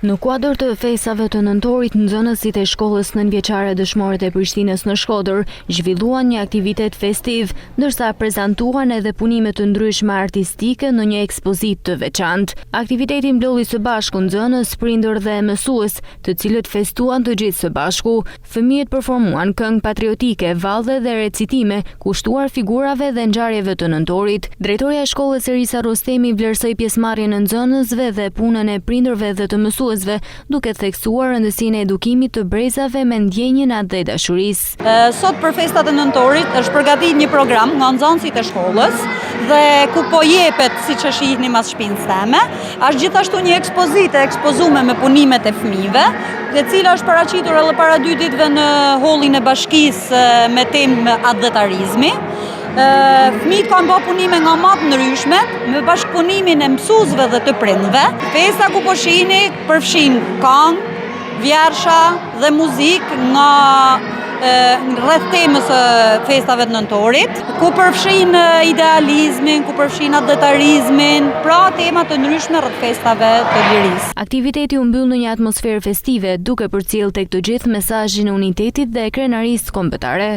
Në kuadër të festave të nëntorit, nxënësit e shkollës nënvjeçare dëshmorët e Prishtinës në Shkodër zhvilluan një aktivitet festiv, ndërsa prezantuan edhe punime të ndryshme artistike në një ekspozitë të veçantë. Aktiviteti mblodhi së bashku nxënës, prindër dhe mësues, të cilët festuan të gjithë së bashku. Fëmijët performuan këngë patriotike, vallë dhe recitime, kushtuar figurave dhe ngjarjeve të nëntorit. Drejtoria e shkollës Erisa Rostemi vlerësoi pjesëmarrjen e nxënësve dhe punën e prindërve dhe të mësuesve, duke theksuar rëndësinë e edukimit të brezave me ndjenjën atë dhe dashurisë. Sot për festat e nëntorit është përgatitur një program nga nxënësit e shkollës dhe ku po jepet, siç e shihni mas shtëpisë teme, është gjithashtu një ekspozitë ekspozuar me punimet e fëmijëve, e cila është paraqitur edhe para 2 ditëve në hollin e bashkisë me temë atdhetarizmi. Fëmijët kanë bërë punime nga më të ndryshme me bashkëpunimin e mësuesve dhe të prindërve. Festa ku po shihni përfshin këngë, vjersha dhe muzikë nga rreth temës së festave të nëntorit, ku përfshin idealizmin, ku përfshin atdhetarizmin, pra tema të ndryshme rreth festave të lirisë. Aktiviteti u mbyll në një atmosferë festive, duke përcjellë tek të gjithë mesazhin e unitetit dhe krenarisë kombëtare.